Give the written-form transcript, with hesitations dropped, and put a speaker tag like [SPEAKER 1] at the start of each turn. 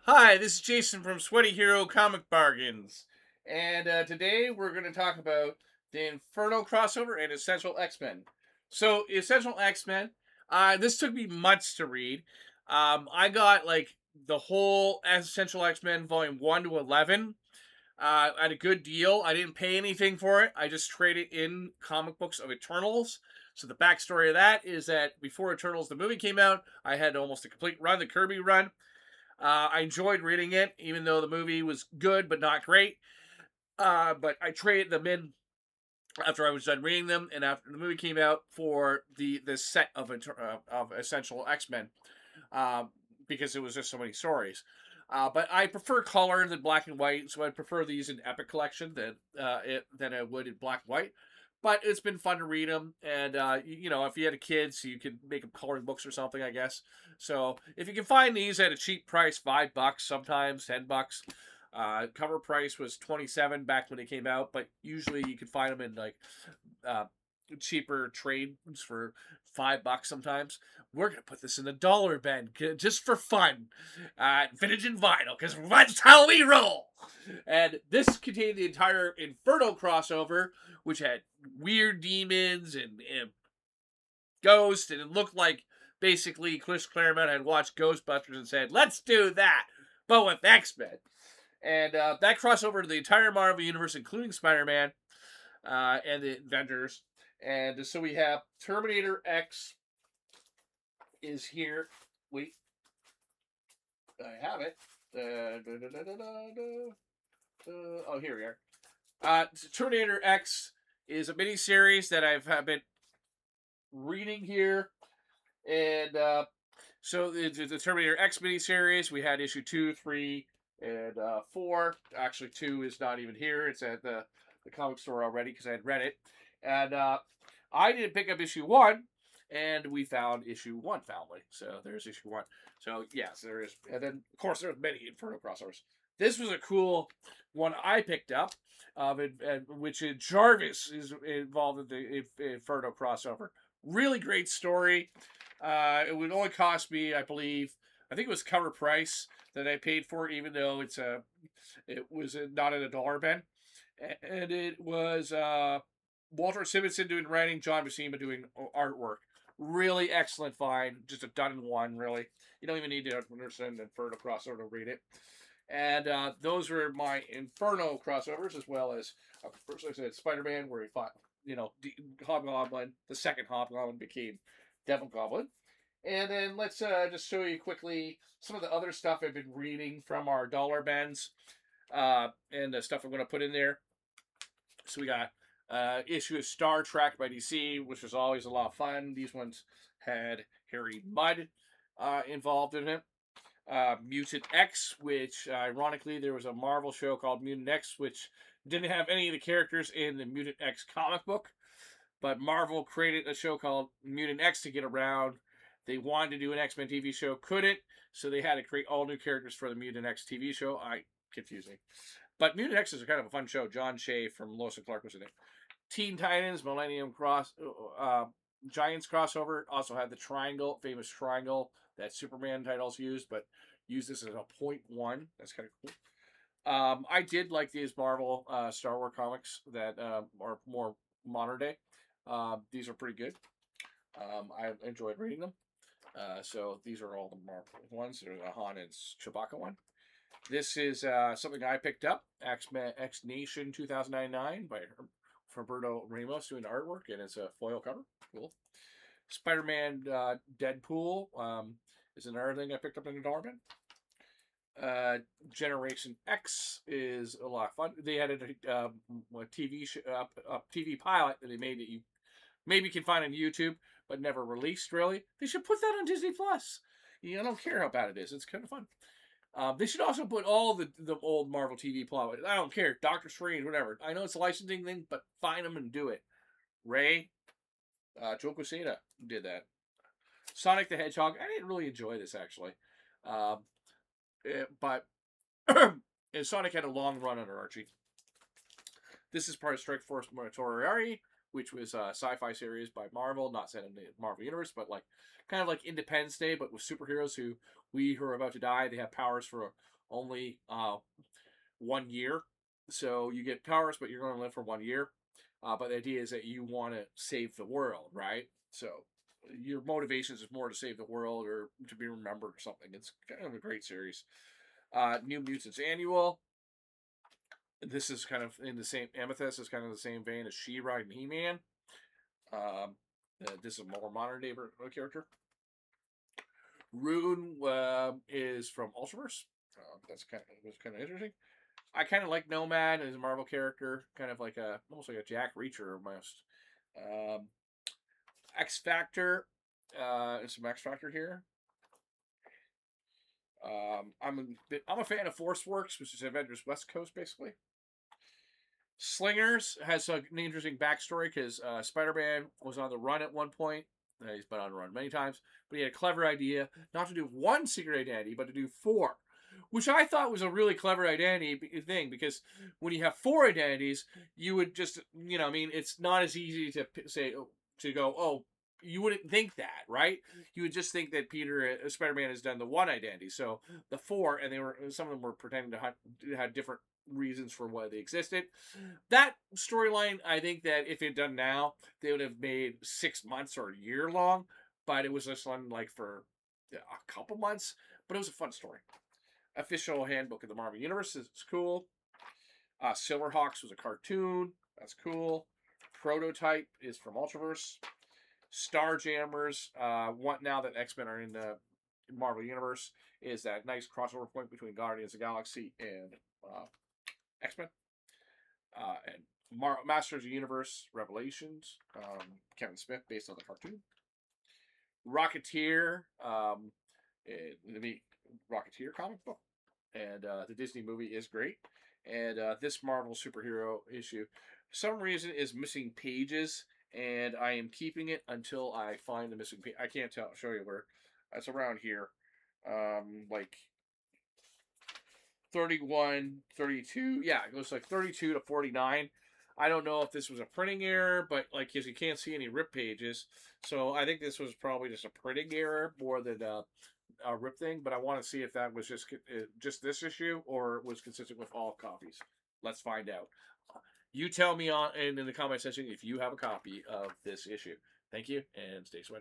[SPEAKER 1] Hi, this is Jason from Sweaty Hero Comic Bargains. And today we're going to talk about the Inferno crossover and Essential X-Men. So, Essential X-Men, this took me months to read. I got like the whole Essential X-Men volume 1 to 11 at a good deal. I didn't pay anything for it. I just traded in comic books of Eternals. So the backstory of that is that before Eternals the movie came out, I had almost a complete run, the Kirby run. I enjoyed reading it, even though the movie was good but not great. But I traded them in after I was done reading them, and after the movie came out for the set of Essential X Men, uh, because it was just so many stories. But I prefer color than black and white, so I prefer these in Epic Collection than I would in black and white. But it's been fun to read them, and if you had a kid, so you could make them coloring books or something, I guess. So if you can find these at a cheap price, $5, sometimes $10. Cover price was 27 back when they came out, but usually you could find them in like uh, cheaper trades for $5 sometimes. We're gonna put this in the dollar bin just for fun, vintage and vinyl, because that's how we roll. And this contained the entire Inferno crossover, which had weird demons and ghosts, and it looked like basically Chris Claremont had watched Ghostbusters and said, "Let's do that, but with X-Men." And that crossover to the entire Marvel universe, including Spider-Man and the Avengers. And so we have Terminator X is here. Wait, I have it. Oh, here we are. Terminator X is a mini series that I've been reading here, and so the Terminator X mini series. We had issue 2, 3, and 4. Actually, 2 is not even here. It's at the comic store already because I had read it, and I didn't pick up issue 1, and we found issue 1 finally. So there's issue 1. So yes, there is, and then of course there's many Inferno crossovers. This was a cool one I picked up, which Jarvis is involved in the Inferno crossover. Really great story. It would only cost me, I believe, I think it was cover price that I paid for, even though it was not in a dollar bin, and it was Walter Simonson doing writing, John Buscema doing artwork. Really excellent find, just a done in one. Really, you don't even need to understand Inferno crossover to read it. And those were my Inferno crossovers, as well as first I said Spider-Man, where he fought, Hobgoblin. The second Hobgoblin became Devil Goblin. And then let's just show you quickly some of the other stuff I've been reading from our dollar bins, and the stuff I'm going to put in there. So we got issue of Star Trek by DC, which was always a lot of fun. These ones had Harry Mudd involved in it. Mutant X, which ironically there was a Marvel show called Mutant X, which didn't have any of the characters in the Mutant X comic book, but Marvel created a show called Mutant X to get around. They wanted to do an X-Men TV show, couldn't, so they had to create all new characters for the Mutant X TV show. Confusing. But Mutant X is kind of a fun show. John Shea from Lois and Clark was in it. Teen Titans, Giants crossover also had the famous triangle that Superman titles used, but used this as a point one. That's kind of cool. I did like these Marvel Star Wars comics that are more modern day. These are pretty good. I enjoyed reading them. So these are all the Marvel ones. There's a Han and Chewbacca one. This is something I picked up, X Nation 2099 by Roberto Ramos doing the artwork, and it's a foil cover. Cool. Spider-Man Deadpool is another thing I picked up in the dollar bin. Generation X is a lot of fun. They had a TV pilot that they made that you maybe can find on YouTube, but never released. Really, they should put that on Disney Plus. I don't care how bad it is; it's kind of fun. They should also put all the old Marvel TV plot. I don't care, Doctor Strange, whatever. I know it's a licensing thing, but find them and do it. Ray, Joe Quesada did that. Sonic the Hedgehog. I didn't really enjoy this actually, but and Sonic had a long run under Archie. This is part of Strike Force Motoriari, which was a sci-fi series by Marvel, not set in the Marvel universe, but like kind of like Independence Day, but with superheroes who are about to die. They have powers for only 1 year, so you get powers, but you're going to live for 1 year. But the idea is that you want to save the world, right? So your motivations is more to save the world or to be remembered or something. It's kind of a great series. New Mutants Annual. This is kind of in the same. Amethyst is kind of the same vein as She-Ra and He-Man. Um, this is a more modern day character. Rune is from Ultraverse. That's was kind of interesting. I kind of like Nomad as a Marvel character, kind of like almost like a Jack Reacher almost. Um, X Factor, some X Factor here. I'm a fan of Force Works, which is Avengers West Coast, basically. Slingers has an interesting backstory because Spider-Man was on the run at one point. He's been on the run many times, but he had a clever idea not to do one secret identity, but to do four, which I thought was a really clever identity thing because when you have four identities, you would just, I mean, it's not as easy to say, to go, oh, you wouldn't think that, right? You would just think that Spider-Man has done the one identity. So the four, and some of them were pretending to have different reasons for why they existed. That storyline, I think that if it done now, they would have made 6 months or a year long, but it was just on like for a couple months. But it was a fun story. Official handbook of the Marvel Universe is cool. Silverhawks was a cartoon. That's cool. Prototype is from Ultraverse. Starjammers, now that X-Men are in the Marvel Universe, is that nice crossover point between Guardians of the Galaxy and X-Men. And Masters of the Universe Revelations, Kevin Smith, based on the cartoon. Rocketeer, the Rocketeer comic book. And the Disney movie is great. And this Marvel superhero issue, for some reason, is missing pages. And I am keeping it until I find the missing page. I can't show you where. It's around here. Like 31, 32. Yeah, it goes like 32 to 49. I don't know if this was a printing error, but like, because you can't see any rip pages. So I think this was probably just a printing error more than a rip thing. But I want to see if that was just this issue or was consistent with all copies. Let's find out. You tell me in the comment section if you have a copy of this issue. Thank you, and stay sweaty.